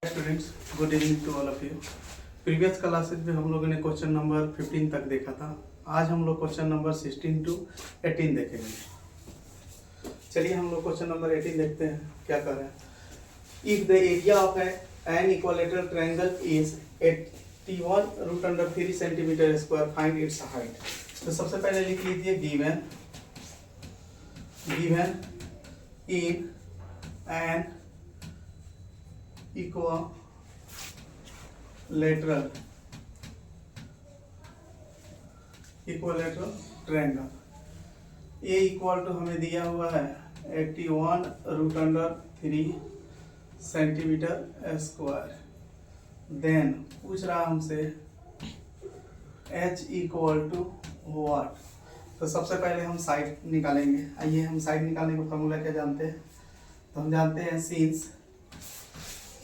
Students, good evening to all of you. Previous classes में हम लोगों ने क्वेश्चन नंबर 15 तक देखा था। आज हम लोग क्वेश्चन नंबर 16 टू 18 देखेंगे। चलिए हम लोग क्वेश्चन नंबर 18 देखते हैं क्या कर रहा है। If the area of an equilateral triangle is 81√3 centimetre square, find its height. तो सबसे पहले लिख लीजिए given in an equilateral triangle a equal to हमें दिया हुआ है 81√3 सेंटीमीटर स्क्वायर। देन पूछ रहा हमसे h इक्वल टू व्हाट। तो सबसे पहले हम साइड निकालेंगे। आइए हम साइड निकालने का फॉर्मूला क्या जानते हैं। तो हम जानते हैं since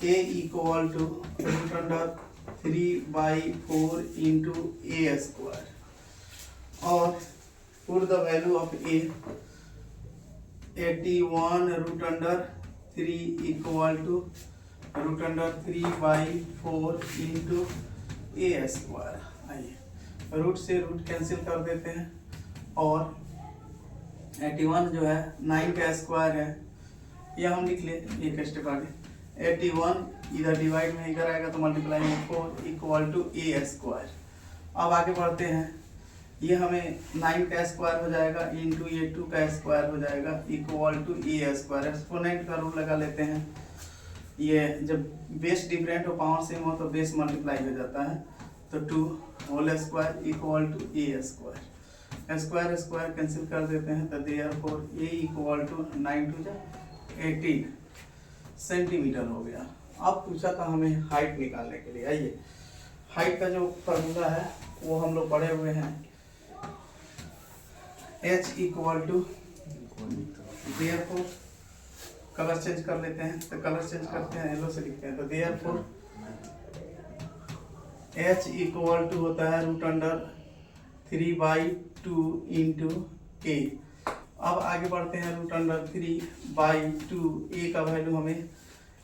a equal to √3/4 into a square और put the value of a 81√3 equal to √3/4 into a square. आइए रूट से रूट कैंसिल कर देते हैं और 81 जो है 9 का स्क्वायर है, यह हम लिख ले एक स्टेप आगे। 81 इधर डिवाइड में इधर आएगा तो मल्टीप्लाई में 4 इक्वल टू ए स्क्वायर। अब आगे बढ़ते हैं, ये हमें 9 का स्क्वायर हो जाएगा इंटू ये 2 का स्क्वायर हो जाएगा equal to a square. Exponent का रूल लगा लेते हैं। ये जब बेस डिफरेंट हो पावर सेम हो तो बेस मल्टीप्लाई हो जाता है, तो 2 whole square equal to a square. Square square cancel कर देते हैं तो therefore a equal to 9 2 18 centimetre हो गया। अब पूछा था हमें हाइट निकालने के लिए। आइए हाइट का जो फॉर्मूला है वो हम लोग पढ़े हुए हैं। h equal to therefore colour change कर लेते हैं, तो कलर चेंज करते हैं, येलो से लिखते हैं। तो देयरफॉर h इक्वल टू होता है √3/2 इंटू a। अब आगे बढ़ते हैं √3/2 a का वैल्यू हमें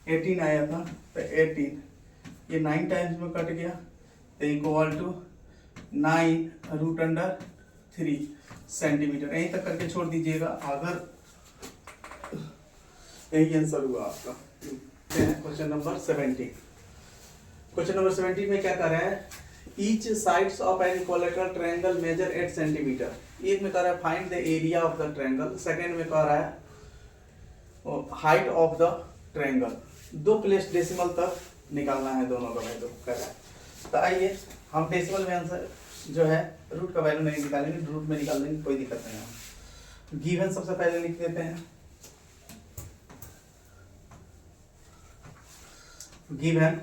18 आया था, तो 18 ये 9 टाइम्स में कट गया तो इक्वल टू 9√3 सेंटीमीटर। यहीं तक करके छोड़ दीजिएगा, अगर यही आंसर हुआ आपका। Question number 17। क्वेश्चन नंबर 17 में क्या कर रहा है, each sides of an equilateral triangle measure 8 centimetre. एक में कह रहा है find the area of the triangle, second में कह रहा है height of the triangle. 2 place decimal तक निकालना है दोनों का वैल्यू कह रहा है। तो आइए हम डेसिमल में आंसर जो है रूट का वैल्यू नहीं निकालेंगे, रूट में निकाल देंगे, कोई दिक्कत नहीं है। गिवन सबसे पहले लिख देते हैं, given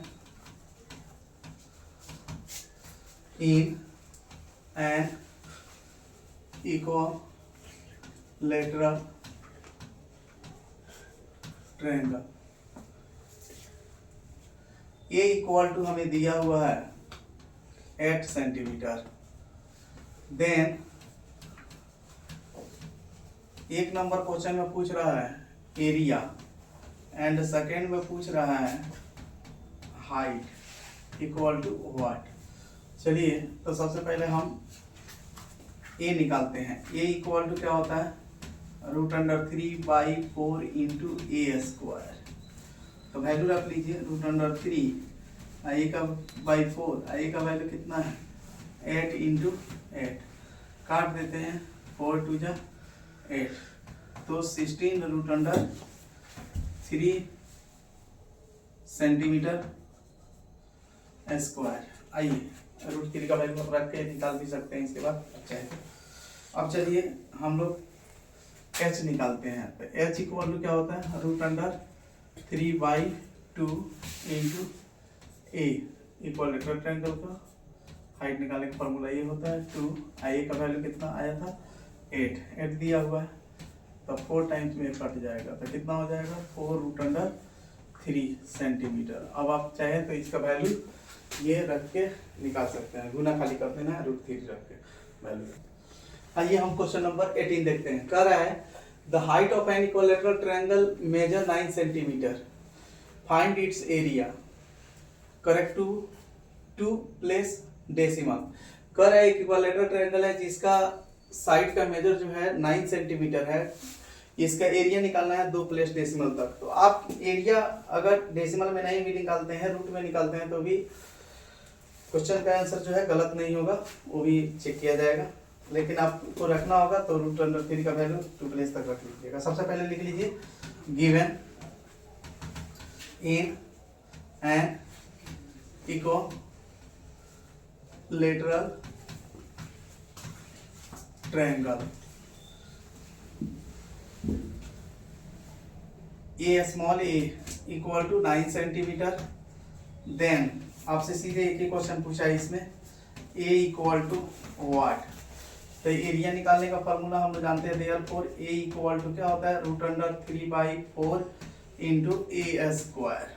in an equilateral triangle a equal to हमें दिया हुआ है 8 सेंटीमीटर। देन एक नंबर क्वेश्चन में पूछ रहा है एरिया एंड सेकेंड में पूछ रहा है हाइट इक्वल टू व्हाट। चलिए तो सबसे पहले हम ए निकालते हैं। ए इक्वल टू क्या होता है √3/4 इंटू ए स्क्वायर। तो वैल्यू रख लीजिए √3 ए का बाई 4, ए का वैल्यू कितना है 8 इंटू 8, काट देते हैं 4 2 8, तो 16√3 सेंटीमीटर स्क्वायर। आइए √3 का वैल्यू रख के निकाल भी सकते हैं इसके बाद, अच्छा है। अब चलिए हम लोग h निकालते हैं। तो h इक्वल टू क्या होता है √3/2 इंटू a। इक्विलेटरल ट्रायंगल का हाइट निकालने का फॉर्मूला ये होता है 2। a का वैल्यू कितना आया था 8 दिया हुआ है, तो 4 टाइम्स में कट जाएगा तो कितना हो जाएगा 4√3 सेंटीमीटर। अब आप चाहे तो इसका वैल्यू ये रख के निकाल सकते हैं, गुना खाली कर देना है √3 रख के वैल्यू। आइए हम क्वेश्चन नंबर 18 देखते हैं। कह रहा है the height of an equilateral triangle measure 9 centimetre, find its area. Correct to place decimal. कर है एक इक्विलैटरल ट्रायंगल है जिसका साइड का मेजर जो है 9 सेंटीमीटर है, इसका एरिया निकालना है 2 प्लेस डेसिमल तक। तो आप एरिया अगर डेसिमल में नहीं भी निकालते हैं, रूट में निकालते हैं, तो भी क्वेश्चन का आंसर जो है गलत नहीं होगा, वो भी चेक किया जाएगा। लेकिन आपको रखना होगा तो √3 का वैल्यू 2 प्लेस तक रख लीजिएगा। सबसे पहले लिख लीजिए given in an equilateral triangle a small a equal to 9 centimetre. Then आपसे सीधे एक ही क्वेश्चन पूछा है इसमें, ए इक्वल टू व्हाट। तो एरिया निकालने का फॉर्मूला हम लोग जानते हैं, देयरफॉर ए इक्वल टू क्या होता है, √3/4 इंटू ए स्क्वायर।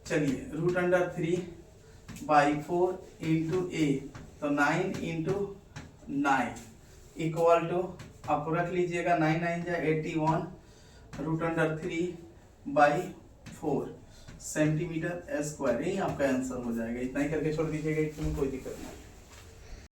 चलिए √3/4 इंटू ए, तो 9 इंटू 9 इक्वल टू, आपको रख लीजिएगा 9 9 जा 81 √3/4 सेंटीमीटर स्क्वायर। यही आपका आंसर हो जाएगा। इतना ही करके छोड़ दीजिएगा, इसमें कोई दिक्कत नहीं।